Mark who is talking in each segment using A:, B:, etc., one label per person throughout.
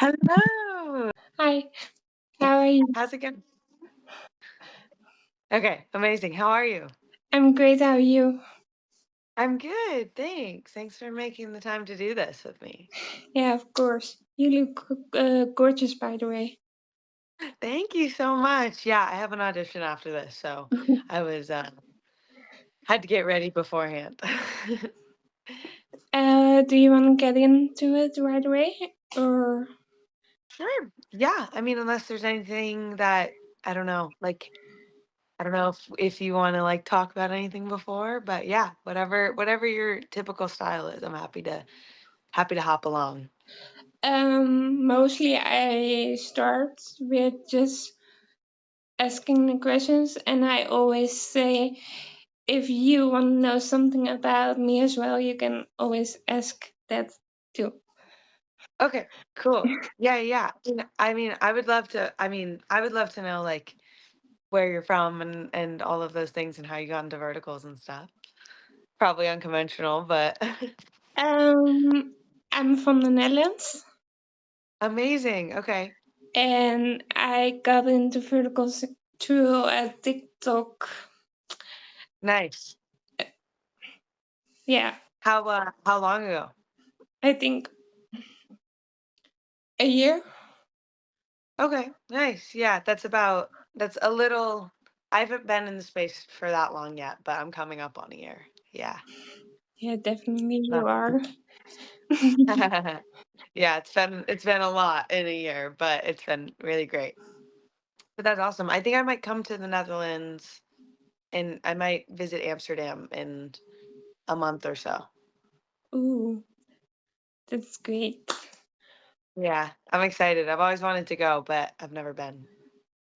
A: Hello.
B: Hi, how are you?
A: How's it going? Okay, amazing. How are you?
B: I'm great, how are you?
A: I'm good, thanks. Thanks for making the time to do this with me.
B: Yeah, of course. You look gorgeous, by the way.
A: Thank you so much. Yeah, I have an audition after this, so I was had to get ready beforehand.
B: Do you want to get into it right away? Or,
A: Sure. Yeah, I mean, unless there's anything that I don't know, I don't know if you want to like talk about anything before, but yeah, whatever your typical style is, I'm happy to hop along.
B: mostly I start with just asking the questions, and I always say, if you want to know something about me as well, you can always ask that too.
A: Okay, cool. Yeah, yeah. I mean, I would love to. I would love to know like where you're from and all of those things and how you got into verticals and stuff. Probably unconventional, but
B: Um, I'm from the Netherlands,
A: amazing. Okay,
B: and I got into verticals through a TikTok.
A: nice.
B: Yeah,
A: How long ago?
B: I think a year.
A: Okay, nice. Yeah, that's a little. I haven't been in the space for that long yet, but I'm coming up on a year. Yeah.
B: Yeah, definitely you
A: Not-
B: are.
A: yeah, it's been a lot in a year, but it's been really great. But that's awesome. I think I might come to the Netherlands and I might visit Amsterdam in a month or so.
B: Ooh, that's great.
A: Yeah, I'm excited. I've always wanted to go, but I've never been.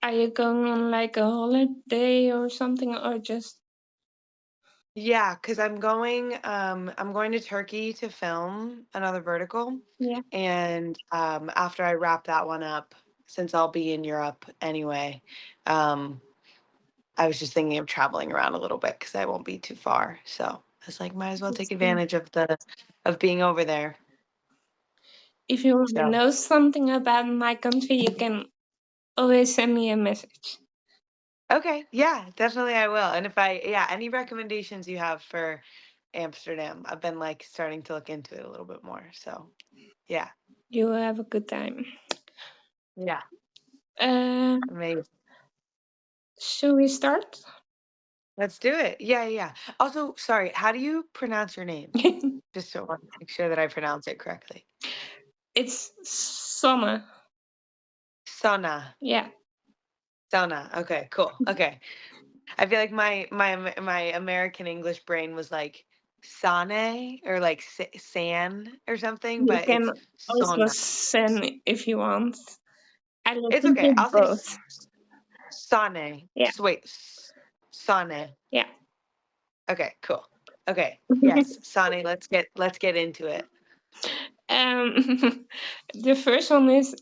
B: Are you going on like a holiday or something, or just
A: Yeah, because I'm going to Turkey to film another vertical.
B: yeah?
A: And after I wrap that one up, since I'll be in Europe anyway, um, I was just thinking of traveling around a little bit because I won't be too far. So I was like, might as well
B: That's
A: take
B: great.
A: advantage of being over there.
B: If you want to
A: So
B: know something about my country, you can always send me a message.
A: okay, yeah, definitely I will. And if yeah, any recommendations you have for Amsterdam, I've been like starting to look into it a little bit more. So yeah,
B: You will have a good time.
A: yeah,
B: Uh,
A: amazing.
B: should we start?
A: Let's do it. Yeah, yeah. Also, sorry, how do you pronounce your name? Just so I want to make sure that I pronounce it correctly.
B: It's summer.
A: Sona.
B: Yeah,
A: Sona. Okay, cool. Okay. I feel like my American English brain was like Sane or like San or something,
B: you
A: but
B: can
A: it's
B: also
A: Sona.
B: send if you want. I
A: It's
B: listen
A: okay.
B: to
A: I'll say
B: both.
A: Sane.
B: Yeah,
A: Just wait. Sane.
B: yeah.
A: Okay, cool. Okay. Yes, Sane, let's get into it.
B: um, the first one is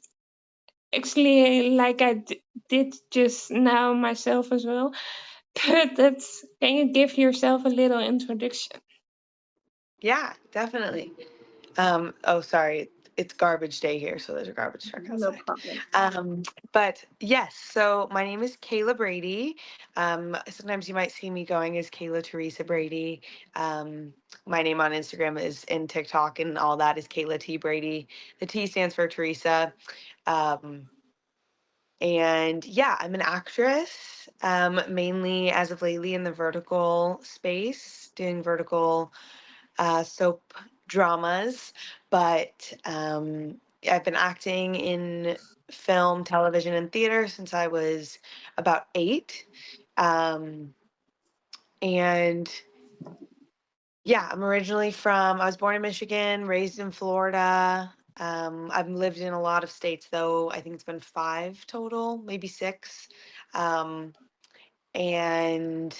B: actually like did just now myself as well. But that's, can you give yourself a little introduction?
A: Yeah, definitely. Oh, sorry. It's garbage day here, so there's a garbage truck
B: No
A: outside.
B: problem.
A: Um, but yes, so my name is Cayla Brady. Sometimes you might see me going as Kayla Teresa Brady. My name on Instagram is and TikTok and all that is Kayla T Brady. The T stands for Teresa. Um, and yeah, I'm an actress, mainly as of lately in the vertical space, doing vertical soap dramas, but I've been acting in film, television, and theater since I was about 8. Um, and yeah, I was born in Michigan, raised in Florida. I've lived in a lot of states, though. I think it's been 5 total, maybe 6. Um, and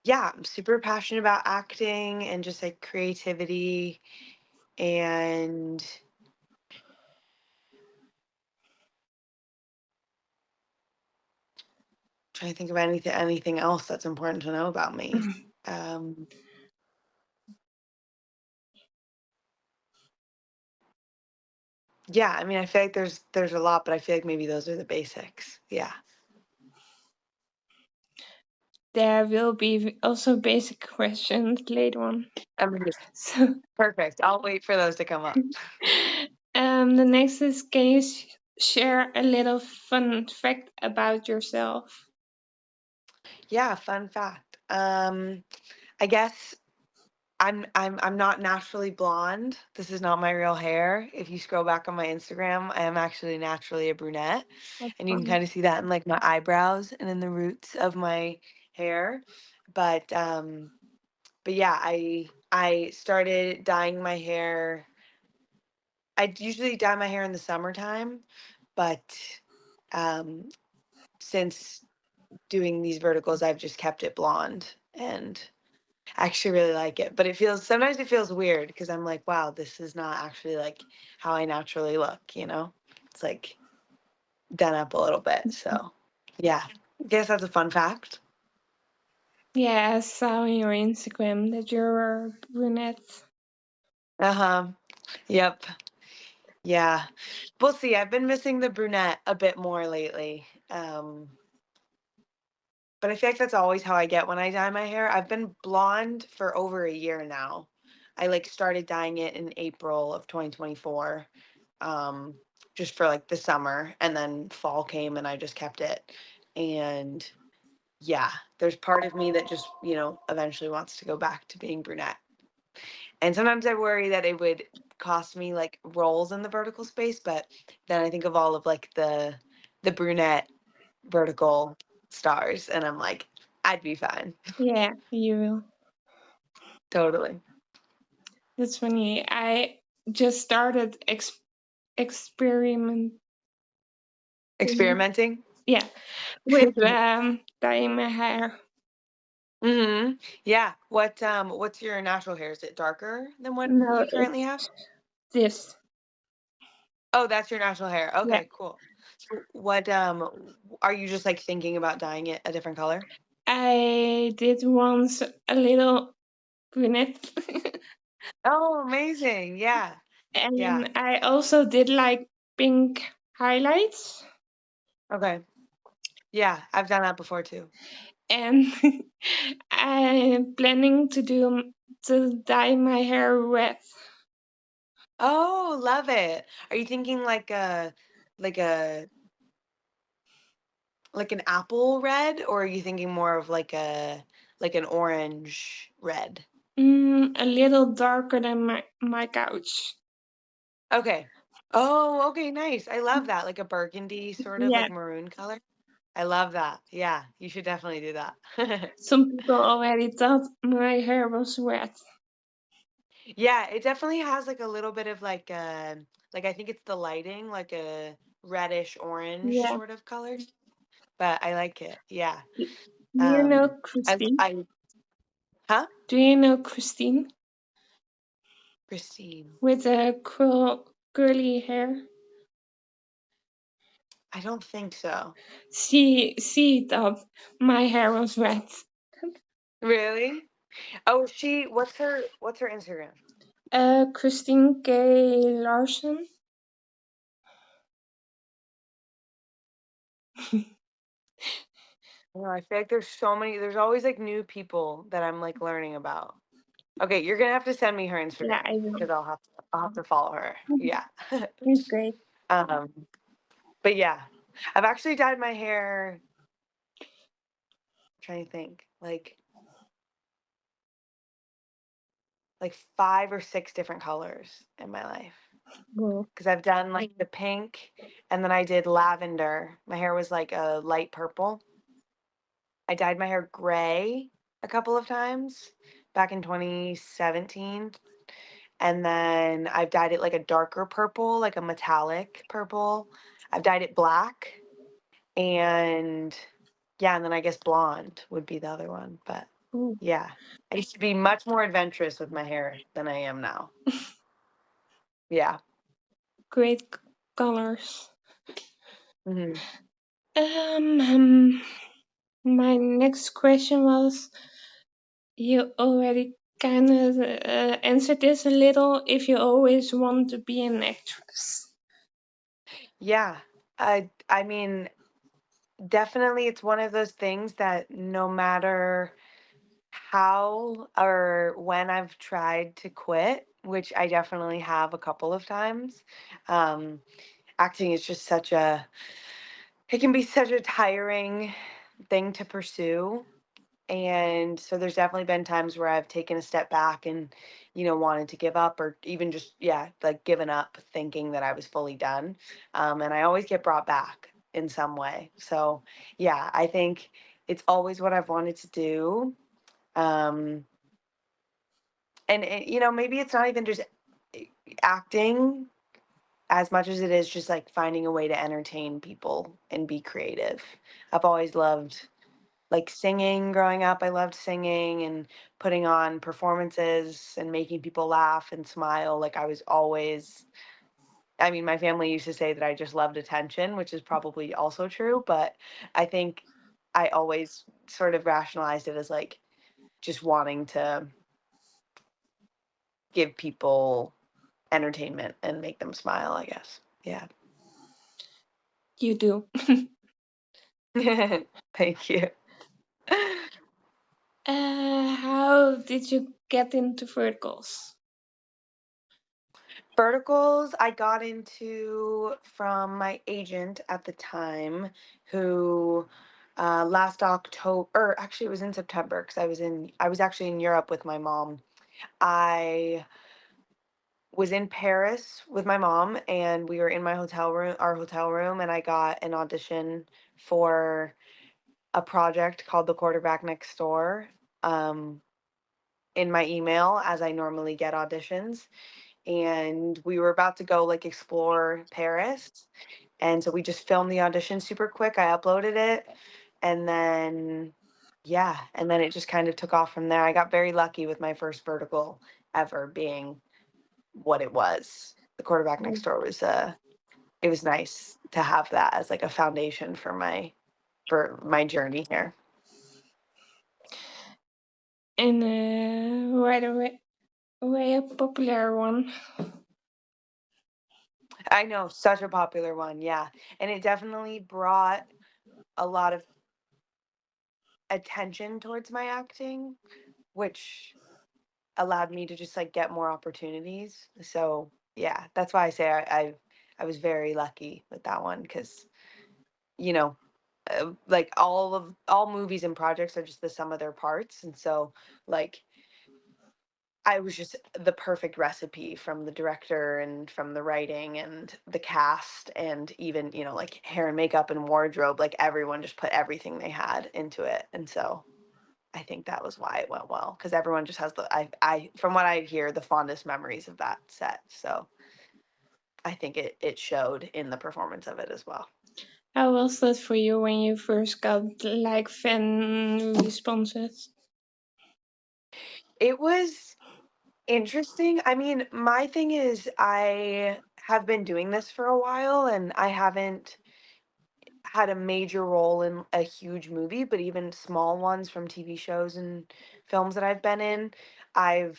A: yeah, I'm super passionate about acting and just like creativity and trying to think of anything else that's important to know about me. Um, Yeah, I mean, I feel like there's a lot, but I feel like maybe those are the basics. Yeah.
B: There will be also basic questions later on.
A: Amazing.
B: So,
A: Perfect. I'll wait for those to come up.
B: the next is, can you share a little fun fact about yourself?
A: Yeah, fun fact. I guess I'm not naturally blonde. This is not my real hair. If you scroll back on my Instagram, I am actually naturally a brunette.
B: That's
A: And you can
B: fun.
A: kind of see that in like my eyebrows and in the roots of my hair. But but yeah, I started dyeing my hair. I usually dye my hair in the summertime, but um since doing these verticals, I've just kept it blonde and I actually really like it. But it feels sometimes it feels weird because I'm like, wow, this is not actually like how I naturally look, you know? It's like done up a little bit. So yeah. I guess that's a fun fact.
B: Yeah, I saw on your Instagram that you're a brunette.
A: Uh-huh. Yep. Yeah. We'll see. I've been missing the brunette a bit more lately. But I feel like that's always how I get when I dye my hair. I've been blonde for over a year now. I like started dyeing it in April of 2024, um, just for like the summer, and then fall came and I just kept it. And yeah, there's part of me that just, eventually wants to go back to being brunette. And sometimes I worry that it would cost me like roles in the vertical space, but then I think of all of like the brunette vertical stars and I'm like, I'd be fine.
B: Yeah, you will.
A: Totally.
B: That's funny. I just started experimenting.
A: Experimenting.
B: Yeah, with dyeing my hair.
A: Mhm. Yeah. What's your natural hair? Is it darker than what
B: No,
A: you currently have?
B: it's this.
A: Oh, that's your natural hair.
B: Yeah,
A: Okay, cool. So what are you just like thinking about dyeing it a different color?
B: I did once a little brunette,
A: Oh, amazing. Yeah. Yeah.
B: and I also did like pink highlights,
A: Okay. Yeah, I've done that before too.
B: and I'm planning to dye my hair red.
A: Oh, love it. Are you thinking like a like an apple red or are you thinking more of like an orange red?
B: A little darker than my couch.
A: Okay. Oh, okay, nice. I love that. Like a burgundy sort of
B: Yeah,
A: like maroon color. I love that. Yeah, you should definitely do that.
B: some people already thought my hair was red.
A: Yeah, it definitely has like a little bit of like I think it's the lighting, like a reddish orange
B: Yeah.
A: sort of color, but I like it. Yeah.
B: Do you know
A: I
B: Christine?
A: I huh?
B: Do you know Christine
A: Christine.
B: with the curly hair?
A: I don't think so.
B: She thought my hair was red.
A: Really? Oh, what's her Instagram?
B: Christine K. Larson.
A: No, I feel like there's always like new people that I'm like learning about. Okay, you're gonna have to send me her
B: Yeah,
A: Instagram
B: I will.
A: because I'll have to follow her. Yeah.
B: It's great.
A: um, but yeah, I've actually dyed my hair. Trying to think, like 5 or 6 different colors in my life.
B: Well,
A: Because I've done like the pink, and then I did lavender. My hair was like a light purple. I dyed my hair gray a couple of times back in 2017. And then I've dyed it like a darker purple, like a metallic purple. I've dyed it black. And yeah, and then I guess blonde would be the other one. But
B: ooh,
A: yeah, I used to be much more adventurous with my hair than I am now. Yeah.
B: great colors.
A: Hmm.
B: My next question was, you already kind of answered this a little. If you always want to be an actress.
A: Yeah. I mean, definitely it's one of those things that no matter how or when I've tried to quit, which I definitely have a couple of times, um, acting is just such a it can be such a tiring thing to pursue. And so there's definitely been times where I've taken a step back and, wanted to give up or even just, yeah, like given up thinking that I was fully done. And I always get brought back in some way. So, yeah, I think it's always what I've wanted to do. Um, and maybe it's not even just eh, acting as much as it is just like finding a way to entertain people and be creative. I've always loved like singing growing up. I loved singing and putting on performances and making people laugh and smile. Like I was always, I mean, my family used to say that I just loved attention, which is probably also true, but I think I always sort of rationalized it as like just wanting to give people entertainment and make them smile, I guess. Yeah.
B: You do.
A: Thank you.
B: How did you get into verticals?
A: Verticals, I got into from my agent at the time, who last October, or actually it was in September because I was actually in Europe with my mom. I was in Paris with my mom and we were in my hotel room, and I got an audition for a project called The Quarterback Next Door um, in my email as I normally get auditions. And we were about to go like explore Paris. And so we just filmed the audition super quick. I uploaded it and then yeah, and then it just kind of took off from there. I got very lucky with my first vertical ever being what it was. The quarterback next door was it was nice to have that as like a foundation for my journey here.
B: And right away a popular one.
A: I know, such a popular one, yeah. And it definitely brought a lot of attention towards my acting, which allowed me to just like get more opportunities. So yeah, that's why I say I was very lucky with that one because you know like all movies and projects are just the sum of their parts, and so like I was just the perfect recipe from the director and from the writing and the cast and even like hair and makeup and wardrobe. Like everyone just put everything they had into it, and so I think that was why it went well because everyone just has I from what I hear the fondest memories of that set. So I think it showed in the performance of it as well.
B: How was that for you when you first got like fan responses?
A: It was interesting. I mean, my thing is I have been doing this for a while and I haven't had a major role in a huge movie, but even small ones from TV shows and films that I've been in, I've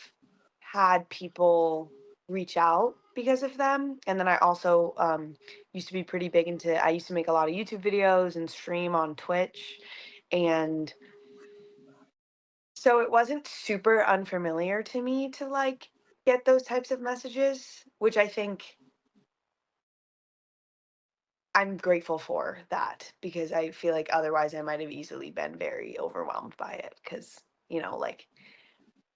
A: had people reach out because of them. And then I also used to be pretty big into, I used to make a lot of YouTube videos and stream on Twitch. And so it wasn't super unfamiliar to me to like get those types of messages, which I think I'm grateful for that because I feel like otherwise I might have easily been very overwhelmed by it because, like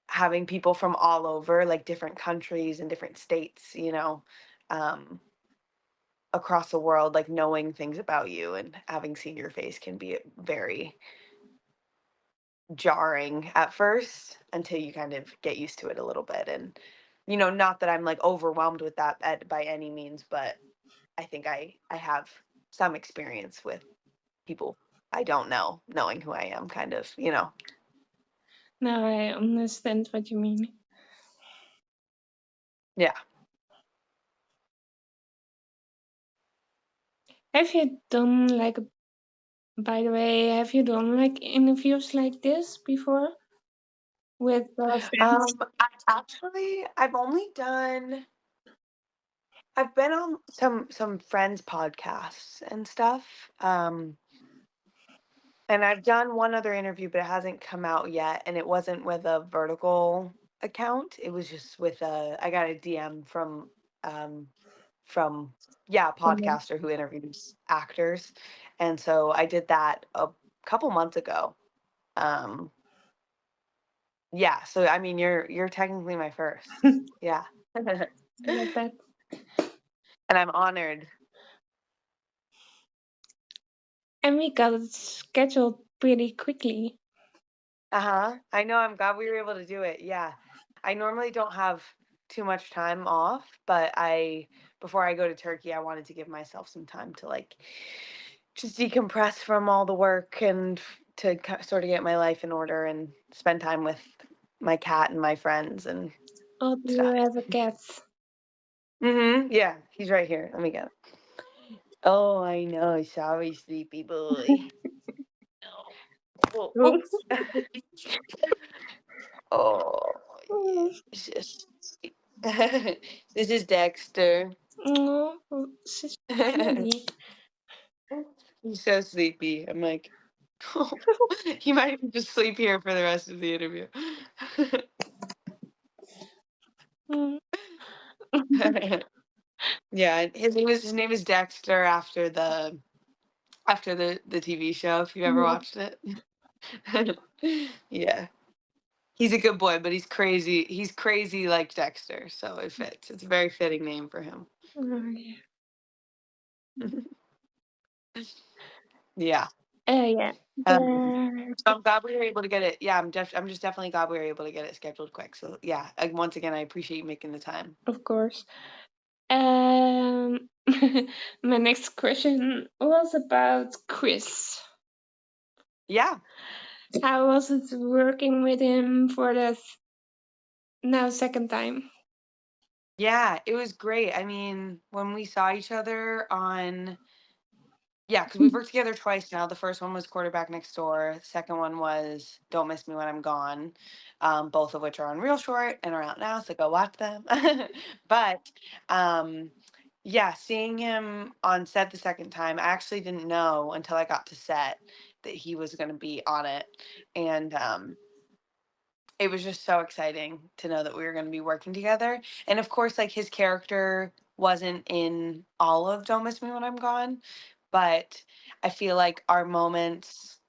A: having people from all over, like different countries and different states, um, across the world, like knowing things about you and having seen your face can be very jarring at first until you kind of get used to it a little bit. And, not that I'm like overwhelmed with that by any means, but I think I have some experience with people I don't know knowing who I am, kind of.
B: Now I understand what you mean.
A: Yeah.
B: Have you done like, by the way, have you done like interviews like this before with fans?
A: I've only done I've been on some friends' podcasts and stuff. And I've done one other interview, but it hasn't come out yet, and it wasn't with a vertical account. It was just with I got a DM um from yeah, a
B: Someone.
A: podcaster who interviews actors. And so I did that a couple months ago. Um yeah, so I mean you're technically my first. Yeah. And
B: Love that.
A: I'm honored.
B: And we got it scheduled pretty quickly.
A: Uh-huh. I know, I'm glad we were able to do it. Yeah. I normally don't have too much time off, but I before I go to Turkey, I wanted to give myself some time to like just decompress from all the work and to sort of get my life in order and spend time with my cat and my friends and
B: Oh, do you
A: stuff.
B: have a cat?
A: Yeah, he's right here. Let me get him. Oh, I know. Sorry, sleepy boy. No. Oh, oops. Oh, yeah. It's just this is Dexter.
B: Oh, she's pretty.
A: He's so sleepy. I'm like, he might even just sleep here for the rest of the interview.
B: Mm.
A: Yeah, and his name is Dexter after the TV show, if you've ever
B: Yeah.
A: watched it. Yeah. He's a good boy, but he's crazy. He's crazy like Dexter, so it fits. It's a very fitting name for him.
B: Oh, yeah.
A: Yeah.
B: Yeah.
A: Um,
B: The,
A: so I'm glad we were able to get it. Yeah, I'm just definitely glad we were able to get it scheduled quick. So yeah, once again, I appreciate you making the time.
B: of course. Um, my next question was about Chris.
A: Yeah,
B: How was it working with him for the now second time?
A: yeah, it was great. I mean, when we saw each other on, yeah, because we've worked together twice now. The first one was Quarterback Next Door. The second one was Don't Miss Me When I'm Gone, both of which are on Real Short and are out now, so go watch them. But um, yeah, seeing him on set the second time, I actually didn't know until I got to set that he was going to be on it. And it was just so exciting to know that we were going to be working together. And of course, like his character wasn't in all of Don't Miss Me When I'm Gone, but I feel like our moments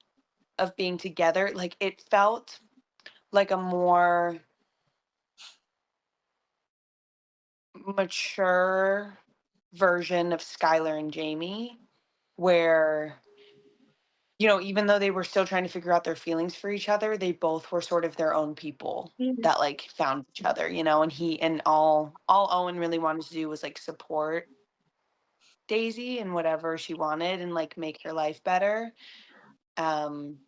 A: of being together, like it felt like a more mature version of Skylar and Jamie, where even though they were still trying to figure out their feelings for each other, they both were sort of their own people
B: Yeah.
A: that like found each other, and all Owen really wanted to do was like support Daisy and whatever she wanted and like make her life better. Um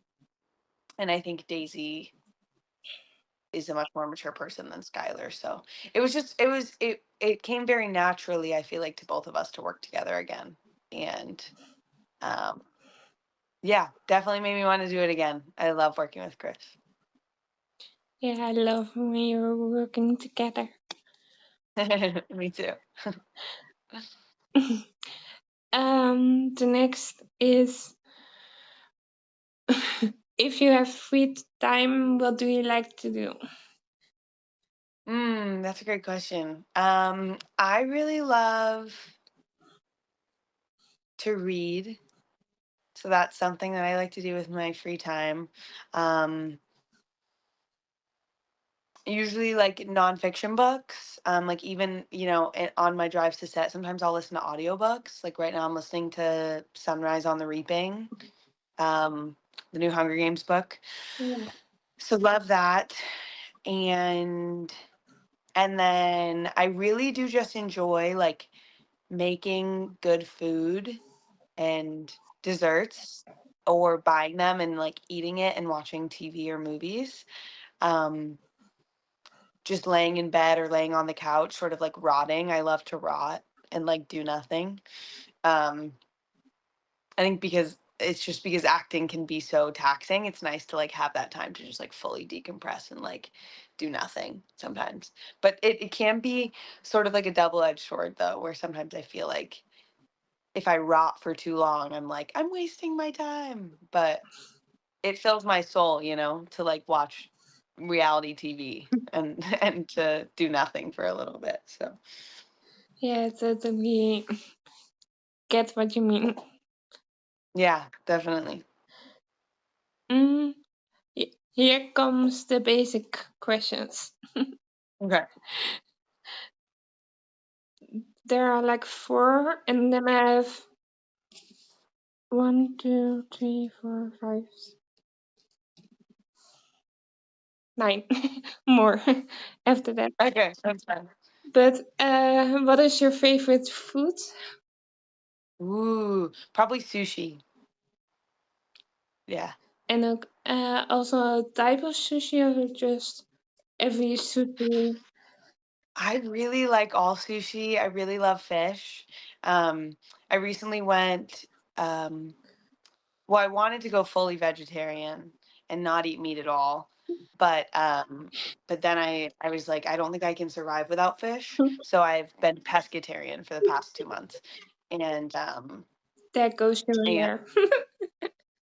A: and I think Daisy is a much more mature person than Skylar. So it came very naturally, I feel like, to both of us to work together again. And um yeah, definitely made me want to do it again. I love working with Chris.
B: Yeah, I love when you're working together.
A: Me too.
B: The next is if you have free time, what do you like to do?
A: That's a great question. I really love to read. So that's something that I like to do with my free time. Um, Usually like nonfiction books. Like even, on my drives to set, sometimes I'll listen to audiobooks. Like right now I'm listening to Sunrise on the Reaping, um, the new Hunger Games book.
B: Yeah.
A: So love that. And and then I really do just enjoy like making good food and desserts or buying them and like eating it and watching TV or movies. Um, just laying in bed or laying on the couch, sort of like rotting. I love to rot and like do nothing. Um, I think because it's just because acting can be so taxing. It's nice to like have that time to just like fully decompress and like do nothing sometimes. But it can be sort of like a double-edged sword though, where sometimes I feel like if I rot for too long, I'm like, I'm wasting my time. But it fills my soul, to like watch reality TV and and to do nothing for a little bit. So
B: Yeah, totally get what you mean.
A: yeah, definitely.
B: Mm, here comes the basic questions.
A: Okay.
B: There are like four, and then I have one, two, three, four, five, nine more after that.
A: Okay, that's fine.
B: But what is your favorite food?
A: Ooh, probably sushi. Yeah.
B: And also a type of sushi or just every sushi?
A: I really like all sushi. I really love fish. I recently went, um, well, I wanted to go fully vegetarian and not eat meat at all. But but then I was like, I don't think I can survive without fish. So I've been pescatarian for the past 2 months. And
B: That goes your
A: and
B: hair.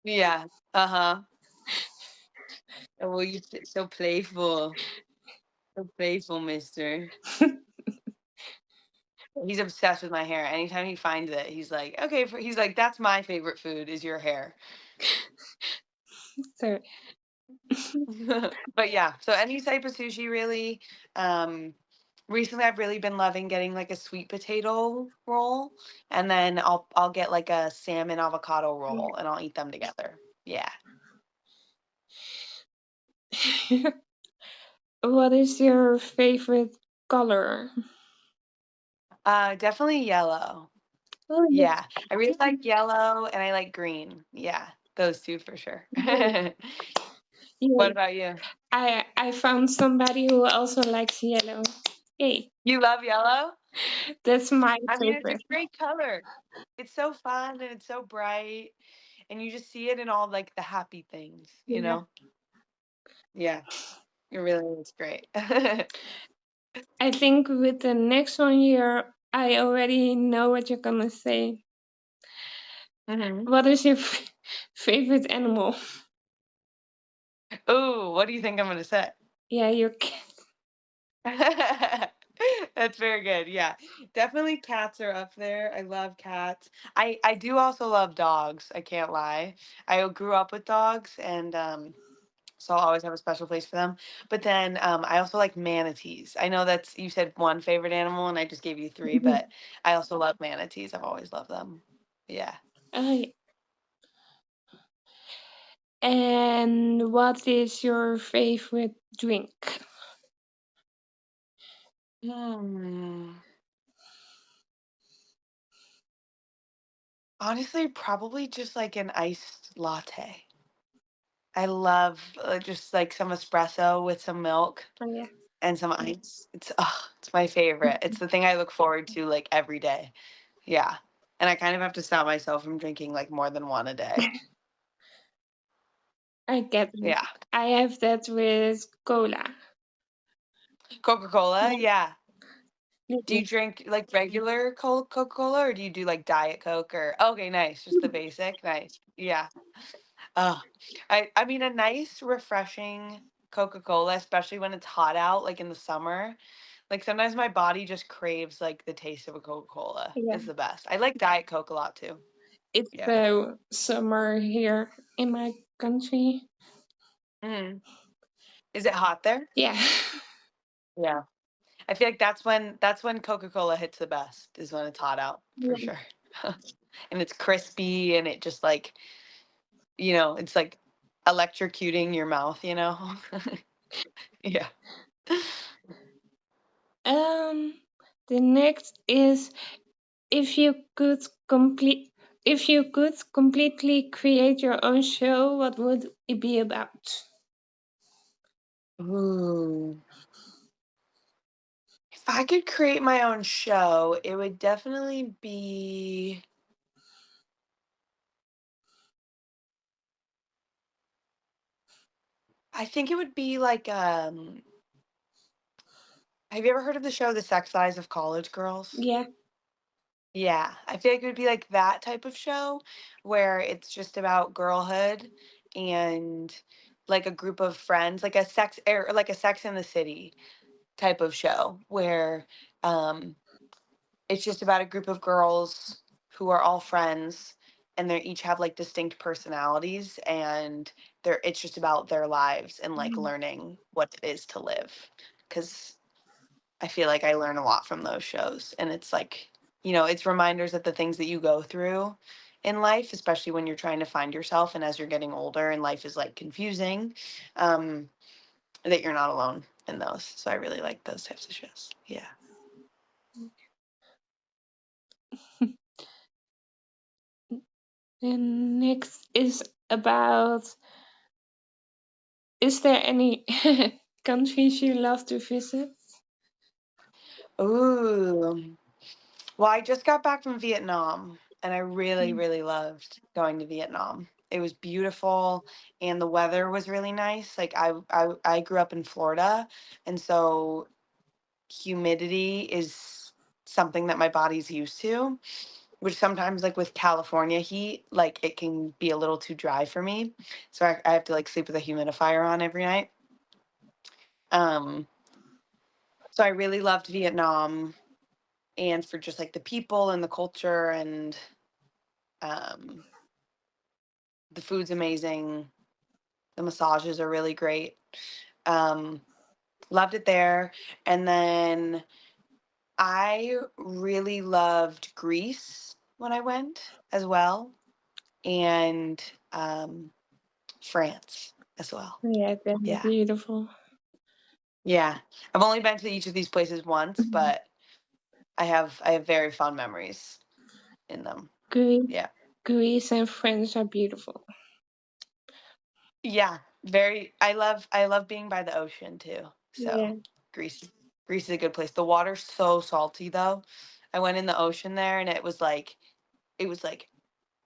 A: yeah, uh-huh. Well, you're so playful. So playful, mister. He's obsessed with my hair. Anytime he finds it, he's like, okay, he's like, that's my favorite food is your hair.
B: So
A: But yeah, so any type of sushi really. Um, recently I've really been loving getting like a sweet potato roll, and then I'll get like a salmon avocado roll, and I'll eat them together. Yeah.
B: what is your favorite color?
A: Definitely yellow.
B: Oh,
A: Yeah, I really like yellow, and I like green. Yeah, those two for sure.
B: yeah.
A: What about you?
B: I found somebody who also likes yellow. Hey,
A: You love yellow?
B: that's my
A: I mean, it's a
B: favorite.
A: great color. It's so fun and it's so bright, and you just see it in all like the happy things, you
B: Yeah.
A: know? Yeah, it really is great.
B: I think with the next one here, I already know what you're gonna say.
A: hmm
B: What is your favorite animal?
A: Ooh, what do you think I'm gonna say?
B: Yeah, your cat.
A: That's very good. Yeah, definitely cats are up there. I love cats. I do also love dogs. I can't lie. I grew up with dogs, and so I'll always have a special place for them. But then I also like manatees. I know that's you said one favorite animal, and I just gave you three, but I also love manatees. I've always loved them. Yeah.
B: Yeah. And what is your favorite drink?
A: Hmm. Honestly, probably just like an iced latte. I love just like some espresso with some milk
B: Oh, yeah.
A: and some ice. It's my favorite. It's the thing I look forward to like every day. Yeah. And I kind of have to stop myself from drinking like more than one a day.
B: I get it.
A: Yeah.
B: I have that with cola.
A: Coca-Cola,
B: Yeah.
A: yeah. Do
B: Yeah.
A: you drink like regular Coca-Cola or do you do like Diet Coke or okay, nice, just the basic, nice. Yeah. Oh, I mean a nice refreshing Coca-Cola, especially when it's hot out, like in the summer. Like sometimes my body just craves like the taste of a Coca-Cola
B: Yeah.
A: is the best. I like Diet Coke a lot too.
B: It's
A: Yeah.
B: summer here in my country.
A: Mhm. Is it hot there?
B: Yeah.
A: Yeah. I feel like that's when Coca-Cola hits the best is when it's hot out for
B: Yeah.
A: sure. And it's crispy and it just like, it's like electrocuting your mouth. Yeah.
B: Um, the next is if you could complete if you could completely create your own show, what would it be about?
A: Ooh. If I could create my own show, it would definitely be I think it would be like, have you ever heard of the show The Sex Lives of College Girls?
B: Yeah.
A: Yeah, I feel like it would be like that type of show where it's just about girlhood and like a group of friends, like a sex or like a Sex in the City type of show where um it's just about a group of girls who are all friends and they each have like distinct personalities and it's just about their lives and like
B: Mm.
A: learning what it is to live. Cause I feel like I learn a lot from those shows. And it's like, it's reminders that the things that you go through in life, especially when you're trying to find yourself and as you're getting older and life is like confusing, um, that you're not alone in those. So I really like those types of shows. Yeah.
B: And next is about, is there any countries you love to visit?
A: Ooh. Well, I just got back from Vietnam and I really,
B: Mm.
A: really loved going to Vietnam. It was beautiful and the weather was really nice. Like I grew up in Florida and so humidity is something that my body's used to, which sometimes like with California heat, like it can be a little too dry for me. So I have to like sleep with a humidifier on every night. Um, so I really loved Vietnam and for just like the people and the culture and um the food's amazing. The massages are really great. Um, Loved it there. And then I really loved Greece when I went as well, and France as well.
B: Yeah, they're
A: Yeah.
B: beautiful.
A: Yeah. I've only been to each of these places once,
B: Mhm.
A: but I have very fond memories in them.
B: Greece,
A: Yeah.
B: Greece and France are beautiful.
A: Yeah. I love being by the ocean too. So
B: Yeah,
A: Greece Greece is a good place. The water's so salty though. I went in the ocean there and it was like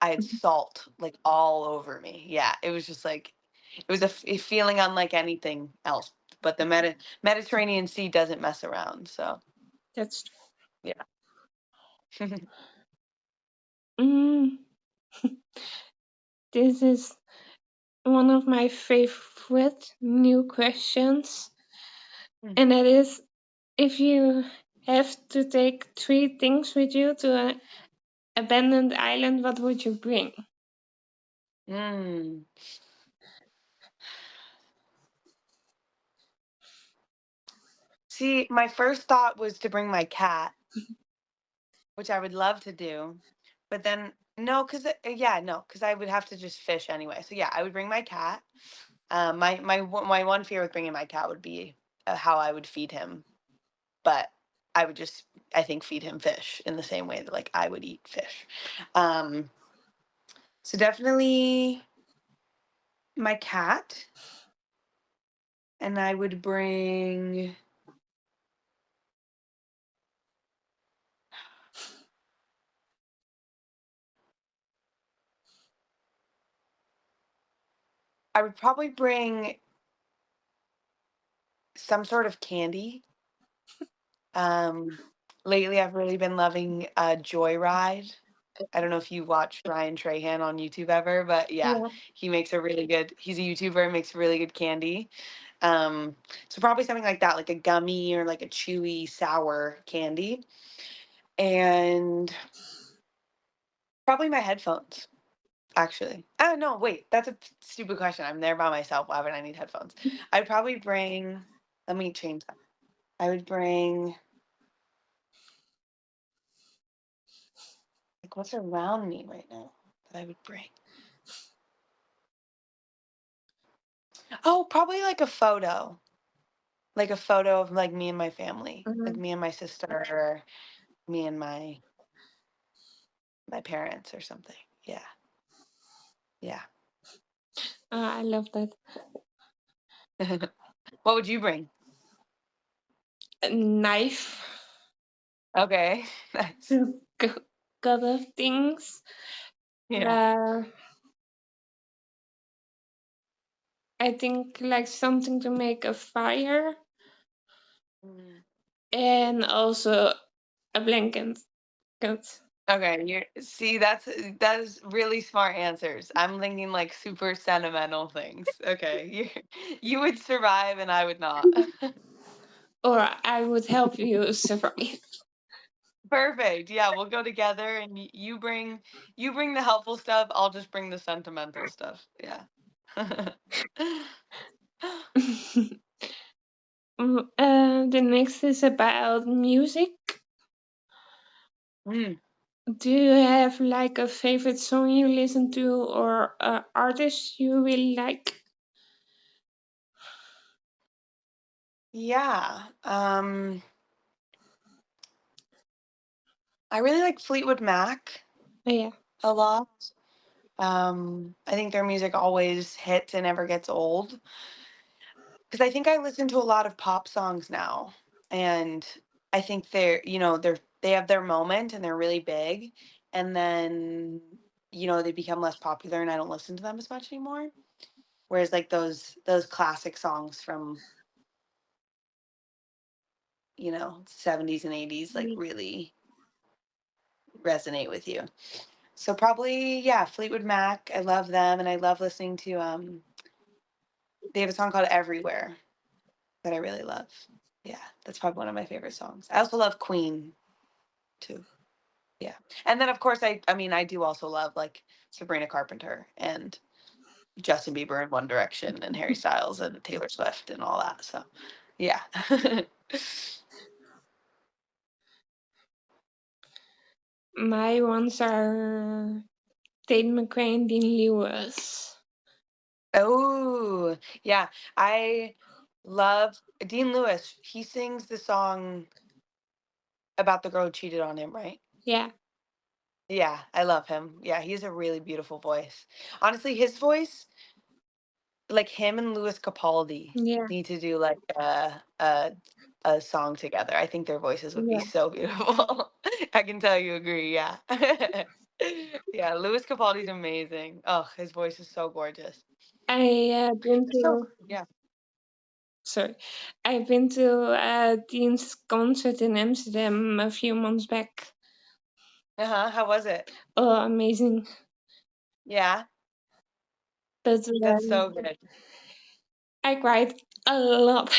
A: I had salt like all over me. Yeah, it was just like it was a feeling unlike anything else. But the Mediterranean Sea doesn't mess around. So
B: that's
A: yeah.
B: mm, this is one of my favorite new questions,
A: Mm.
B: and that is, if you have to take three things with you to an abandoned island, what would you bring?
A: Mm. See, my first thought was to bring my cat, which I would love to do, but then no, because yeah, no, because I would have to just fish anyway. So yeah, I would bring my cat. My one fear with bringing my cat would be how I would feed him, but I would just I think feed him fish in the same way that like I would eat fish. Um, so definitely my cat, and I would bring. I would probably bring some sort of candy. Um, Lately I've really been loving Joyride. I don't know if you watch Ryan Trahan on YouTube ever, but yeah,
B: Yeah.
A: he's a YouTuber and makes really good candy. So probably something like that, like a gummy or like a chewy sour candy. And probably my headphones, actually. Oh no, wait, that's a stupid question. I'm there by myself. Why would I need headphones? I'd probably bring, let me change that. I would bring, like, what's around me right now that I would bring? Oh, probably like a photo of like me and my family, like
B: Mhm.
A: me and my sister, or me and my parents or something. Yeah, yeah.
B: I love that.
A: What would you bring?
B: A knife.
A: Okay, nice.
B: To cut off things. 'Of things.
A: Yeah.
B: Uh, I think like something to make a fire
A: Mm.
B: and also a blanket.
A: Okay, you're see that is really smart answers. I'm thinking like super sentimental things. Okay, you would survive and I would not.
B: Or I would help you survive.
A: Perfect. Yeah, we'll go together and you bring the helpful stuff, I'll just bring the sentimental stuff. Yeah.
B: The next is about music.
A: Mm,
B: Do you have like a favorite song you listen to or artist you really like?
A: yeah. I really like Fleetwood Mac
B: Yeah,
A: a lot. I think their music always hits and never gets old. Because I think I listen to a lot of pop songs now, and I think they have their moment and they're really big, and then they become less popular and I don't listen to them as much anymore. Whereas like those classic songs from 70s and 80s like
B: yeah.
A: really resonate with you. So probably yeah, Fleetwood Mac. I love them, and I love listening to they have a song called Everywhere that I really love. Yeah, that's probably one of my favorite songs. I also love Queen too. Yeah. And then of course I mean I do also love like Sabrina Carpenter and Justin Bieber and One Direction and Harry Styles and Taylor Swift and all that. So yeah.
B: My ones are Tate McRae, Dean Lewis.
A: Oh, yeah. I love Dean Lewis. He sings the song about the girl who cheated on him, right?
B: Yeah,
A: Yeah, I love him. Yeah, he has a really beautiful voice. Honestly, his voice, like him and Louis Capaldi
B: yeah,
A: need to do like a song together. I think their voices would be
B: yeah.
A: so beautiful. I can tell you agree, yeah. Yeah, Louis Capaldi's amazing. Oh, his voice is so gorgeous.
B: I been
A: So,
B: to
A: yeah.
B: sorry, I've been to Dean's concert in Amsterdam a few months back.
A: Uh-huh. How was it?
B: Oh, amazing!
A: Yeah,
B: But
A: that's so good.
B: I cried a lot.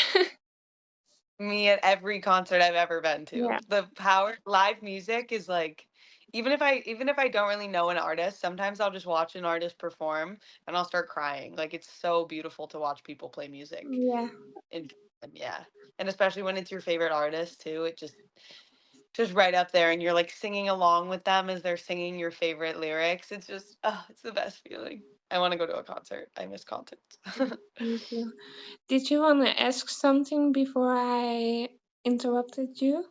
A: Me at every concert I've ever been to.
B: Yeah,
A: The power live music is like even if I don't really know an artist, sometimes I'll just watch an artist perform and I'll start crying. Like it's so beautiful to watch people play music
B: yeah,
A: in person, yeah. And especially when it's your favorite artist too, it just right up there and you're like singing along with them as they're singing your favorite lyrics. It's just oh, it's the best feeling. I want to go to a concert. I miss concerts.
B: me too. Did you want to ask something before I interrupted you?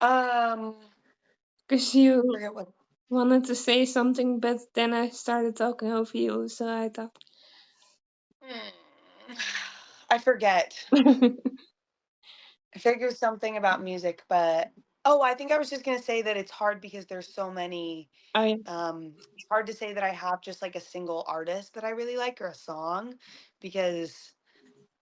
A: um
B: Because you
A: forget what
B: wanted to say something, but then I started talking over you, so I thought.
A: Hmm. I forget. I figured it was something about music, but oh, I think I was just gonna say that it's hard because there's so many.
B: Oh yeah,
A: It's hard to say that I have just like a single artist that I really like or a song because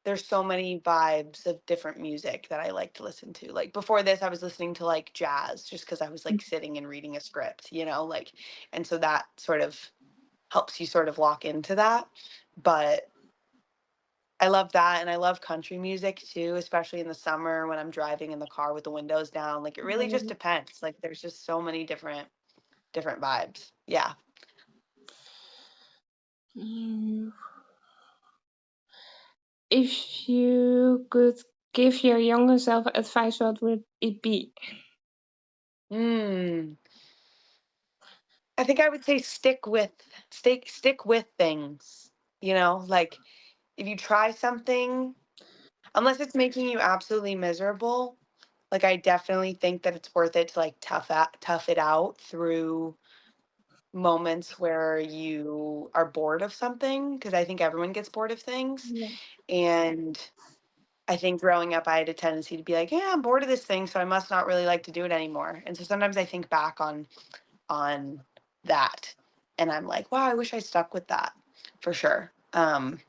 A: there's so many vibes of different music that I like to listen to. Like before this, I was listening to like jazz just because I was like sitting and reading a script, like, and so that sort of helps you sort of lock into that. But I love that, and I love country music too, especially in the summer when I'm driving in the car with the windows down. Like, it really just depends. Like, there's just so many different vibes. Yeah.
B: Mm, if you could give your younger self advice, what would it be?
A: Mm. I think I would say stick with things. Like if you try something, unless it's making you absolutely miserable, like I definitely think that it's worth it to like tough it out through moments where you are bored of something because I think everyone gets bored of things.
B: Yeah,
A: And I think growing up, I had a tendency to be like, yeah, I'm bored of this thing, so I must not really like to do it anymore. And so sometimes I think back on that, and I'm like, wow, I wish I stuck with that for sure. Um,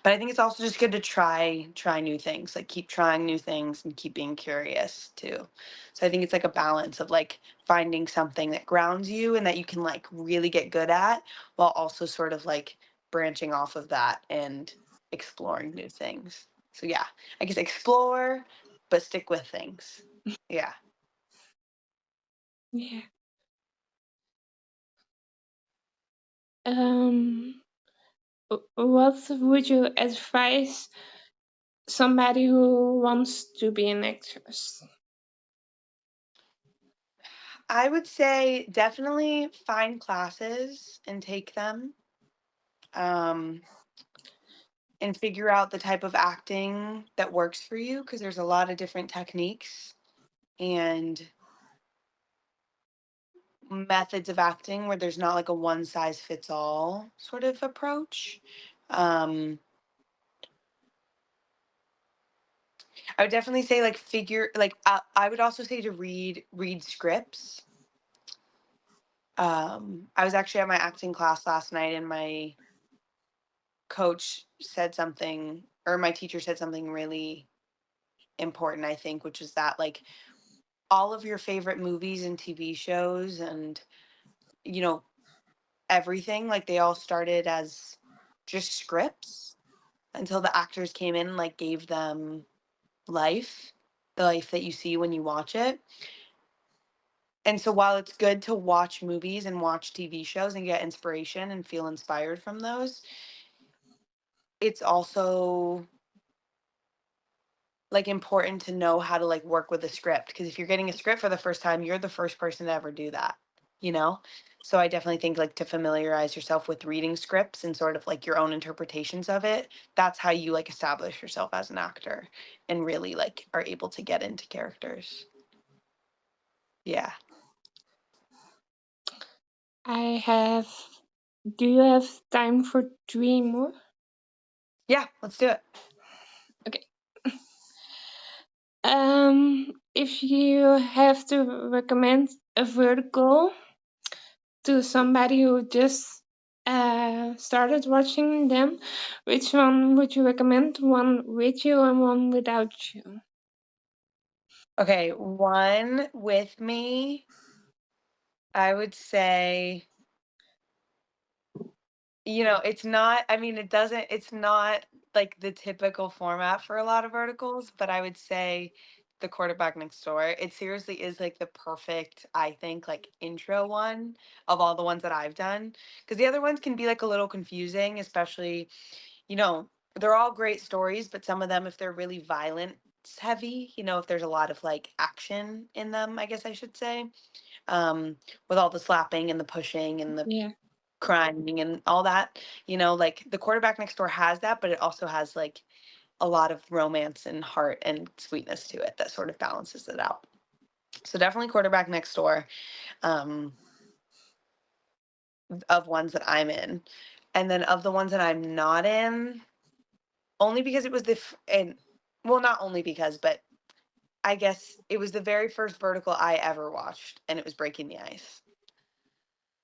A: but I think it's also just good to try new things, like keep trying new things and keep being curious too. So I think it's like a balance of like finding something that grounds you and that you can like really get good at while also sort of like branching off of that and exploring new things. So yeah, I guess explore but stick with things. Yeah.
B: Yeah. Um, what would you advise somebody who wants to be an actress?
A: I would say definitely find classes and take them. Um, and figure out the type of acting that works for you because there's a lot of different techniques and methods of acting where there's not like a one size fits all sort of approach. Um, I would definitely say like I would also say to read scripts. I was actually at my acting class last night and my coach said something or my teacher said something really important, I think, which is that like all of your favorite movies and TV shows and you know everything like they all started as just scripts until the actors came in and like gave them life, the life that you see when you watch it. And so while it's good to watch movies and watch TV shows and get inspiration and feel inspired from those, it's also like important to know how to like work with a script because if you're getting a script for the first time, you're the first person to ever do that, you know? So I definitely think like to familiarize yourself with reading scripts and sort of like your own interpretations of it, that's how you like establish yourself as an actor and really like are able to get into characters. Yeah.
B: I have. Do you have time for three more?
A: Yeah, let's do it.
B: Okay. If you have to recommend a vertical to somebody who just started watching them, which one would you recommend? One with you and one without you?
A: Okay, one with me, I would say it's not I mean, it's not like the typical format for a lot of articles, but I would say The Quarterback Next Door. It seriously is like the perfect, I think, like intro one of all the ones that I've done. Because the other ones can be like a little confusing, especially, you know, they're all great stories, but some of them, if they're really violence heavy, if there's a lot of like action in them, I guess I should say, with all the slapping and the pushing and the
B: Yeah.
A: crying and all that, like The Quarterback Next Door has that, but it also has like a lot of romance and heart and sweetness to it that sort of balances it out. So definitely Quarterback Next Door, um, of ones that I'm in. And then of the ones that I'm not in, only because it was and well, not only because, but I guess it was the very first vertical I ever watched, and it was Breaking the Ice.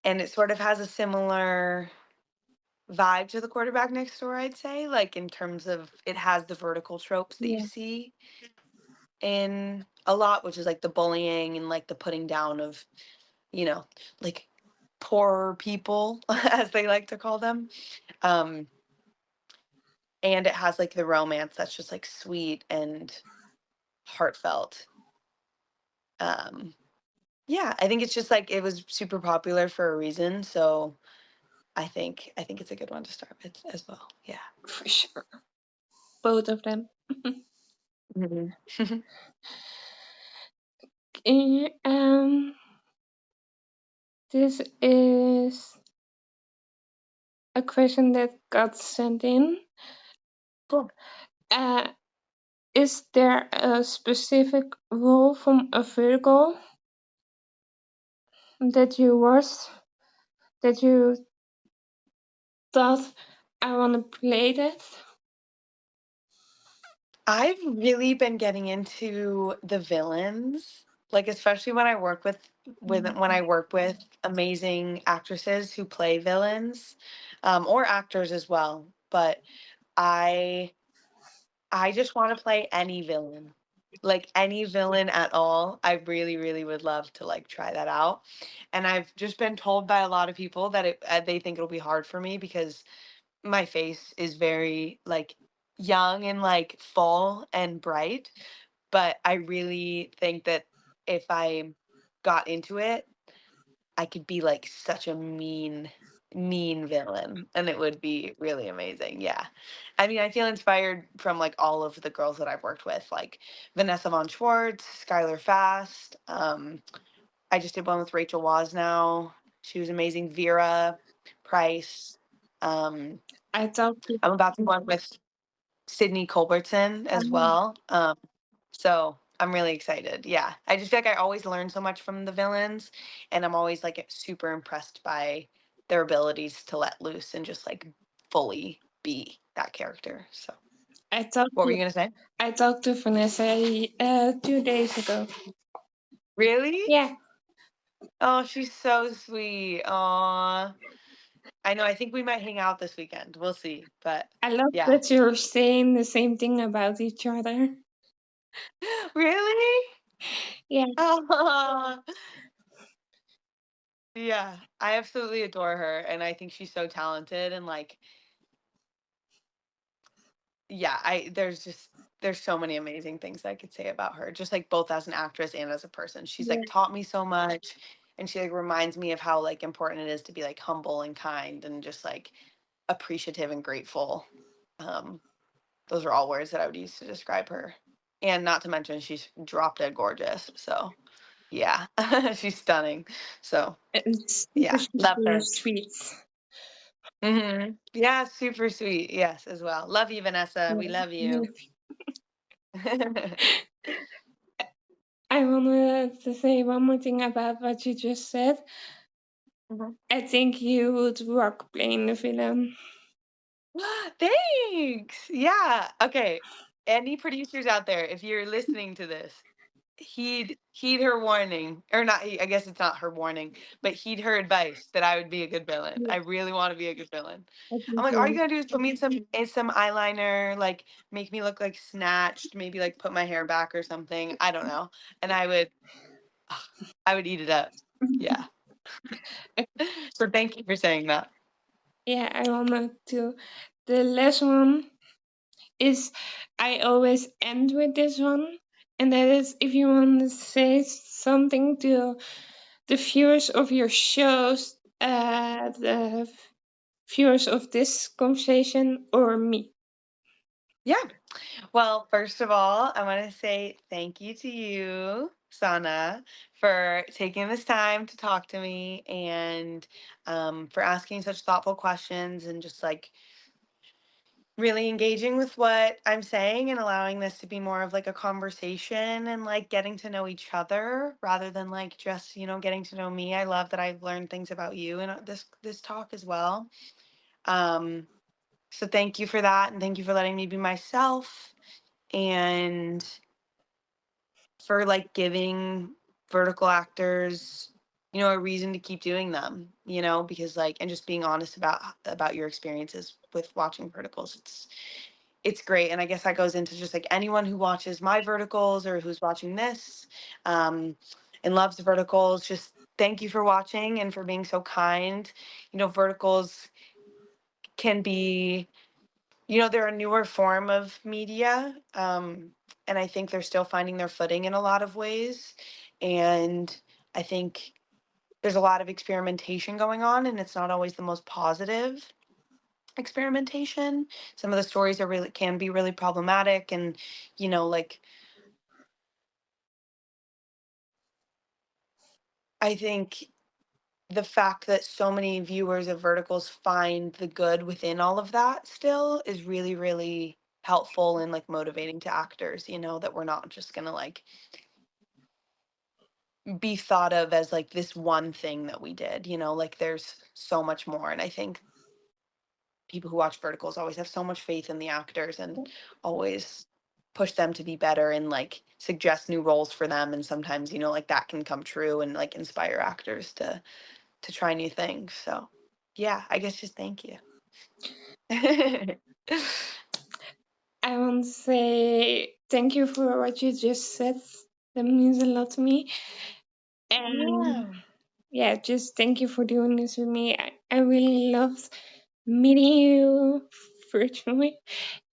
A: And it sort of has a similar vibe to The Quarterback Next Door, I'd say, like, in terms of it has the vertical tropes that you
B: Yeah.
A: see in a lot, which is, like, the bullying and, like, the putting down of, you know, like, poor people, as they like to call them, um, and it has, like, the romance that's just, like, sweet and heartfelt, um, yeah, I think it's just, like, it was super popular for a reason, so I think it's a good one to start with as well, yeah.
B: For sure. Both of them.
A: Mhm.
B: Okay, this is a question that got sent in.
A: Cool.
B: Uh, is there a specific role from a vertical that you watched that you thought I want to play that?
A: I've really been getting into the villains, like, especially when I work with when I work with amazing actresses who play villains, or actors as well. But I I just want to play any villain. Like any villain at all. I really, really would love to like try that out. And I've just been told by a lot of people that they think it'll be hard for me because my face is very like young and like full and bright. But I really think that if I got into it, I could be like such a mean villain and it would be really amazing. Yeah. I mean, I feel inspired from like all of the girls that I've worked with, like Vanessa Von Schwartz, Skylar Fast. I just did one with Rachel Woznow. She was amazing. Vera Price. Um,
B: I talked to
A: I'm about to do one with Sydney Culbertson as
B: um,
A: well. So I'm really excited. Yeah. I just feel like I always learn so much from the villains and I'm always like super impressed by their abilities to let loose and just like fully be that character. So
B: I talked
A: what were
B: to
A: you gonna say?
B: I talked to Vanessa 2 days ago.
A: Really?
B: Yeah,
A: Oh, she's so sweet. Aw. I know, I think we might hang out this weekend. We'll see. But
B: I love
A: yeah.
B: that you're saying the same thing about each other.
A: Really?
B: Yeah,
A: Oh, yeah. I absolutely adore her and I think she's so talented and like yeah, I there's so many amazing things I could say about her, just like both as an actress and as a person. She's like
B: yeah,
A: taught me so much and she like reminds me of how like important it is to be like humble and kind and just like appreciative and grateful. Um, those are all words that I would use to describe her. And not to mention she's drop dead gorgeous. So yeah, she's stunning. So
B: and super,
A: yeah, love
B: super
A: her.
B: sweet.
A: Yeah, super sweet. Yes, as well. Love you, Vanessa. We love
B: Yeah.
A: you.
B: I wanted to say one more thing about what you just said.
A: Mhm.
B: I think you would rock playing the villain.
A: Thanks. Yeah. Okay. Any producers out there, if you're listening to this, heed her warning, or not. I guess it's not her warning, but heed her advice that I would be a good villain.
B: Yeah,
A: I really want to be a good villain.
B: I
A: I'm
B: think
A: like, all you
B: you
A: gotta do is put me in some eyeliner, like make me look like snatched, maybe like put my hair back or something. I don't know, and I would eat it up.
B: would.
A: Yeah. So thank you for saying that.
B: Yeah, I wanted to. The last one is I always end with this one, and that is if you want to say something to the viewers of your shows, the viewers of this conversation, or me.
A: Yeah. Well, first of all, I want to say thank you to you, Sana, for taking this time to talk to me and for asking such thoughtful questions and just like really engaging with what I'm saying and allowing this to be more of like a conversation and like getting to know each other rather than like just, getting to know me. I love that I've learned things about you in this talk as well. Um, so thank you for that and thank you for letting me be myself. And for like giving vertical actors a reason to keep doing them, because like and just being honest about your experiences with watching verticals. It's great, and I guess that goes into just like anyone who watches my verticals or who's watching this um and loves verticals. Just thank you for watching and for being so kind. Verticals can be, they're a newer form of media. And I think they're still finding their footing in a lot of ways. And I think there's a lot of experimentation going on, and it's not always the most positive experimentation. Some of the stories can be really problematic, and like I think the fact that so many viewers of verticals find the good within all of that still is really, really helpful and like motivating to actors, that we're not just gonna like be thought of as like this one thing that we did, like there's so much more. And I think people who watch verticals always have so much faith in the actors and always push them to be better and like suggest new roles for them. And sometimes, like that can come true and like inspire actors to try new things. So yeah, I guess just thank you.
B: I want to say thank you for what you just said. That means a lot to me. And
A: Yeah.
B: yeah, just thank you for doing this with me. I really loved meeting you virtually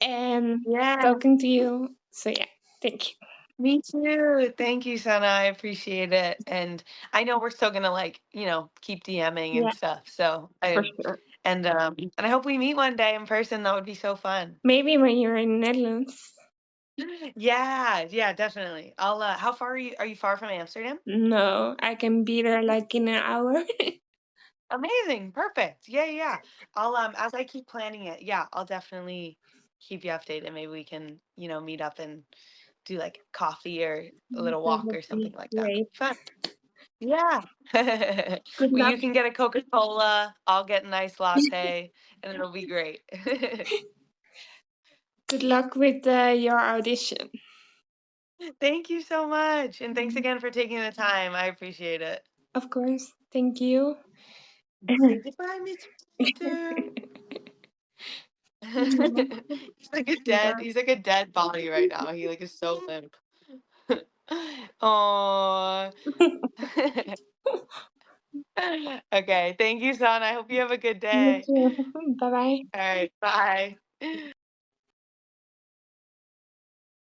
B: and
A: Yeah.
B: talking to you. So yeah, thank you.
A: Me too. Thank you, Sana. I appreciate it. And I know we're still gonna like, keep DMing and
B: Yeah,
A: stuff. So
B: for
A: I
B: sure.
A: and I hope we meet one day in person. That would be so fun.
B: Maybe when you're in the Netherlands.
A: Yeah, yeah, definitely. I'll how far are you far from Amsterdam?
B: No, I can be there like in an hour.
A: Amazing. Perfect. Yeah, yeah, yeah. I'll as I keep planning it, yeah, I'll definitely keep you updated. Maybe we can, meet up and do like coffee or a little
B: That
A: walk
B: would
A: or something
B: be
A: like that.
B: great.
A: Fun. Yeah.
B: Good
A: Well,
B: luck.
A: you can get a Coca-Cola, I'll get a nice latte, and it'll be great.
B: Good luck with your audition.
A: Thank you so much. And thanks again for taking the time. I appreciate it.
B: Of course. Thank you.
A: Say goodbye, mister. He's like a dead body right now. He like is so limp. Oh. Okay, thank you, son. I hope you have a good
B: You
A: day.
B: too. Bye bye.
A: All right, bye.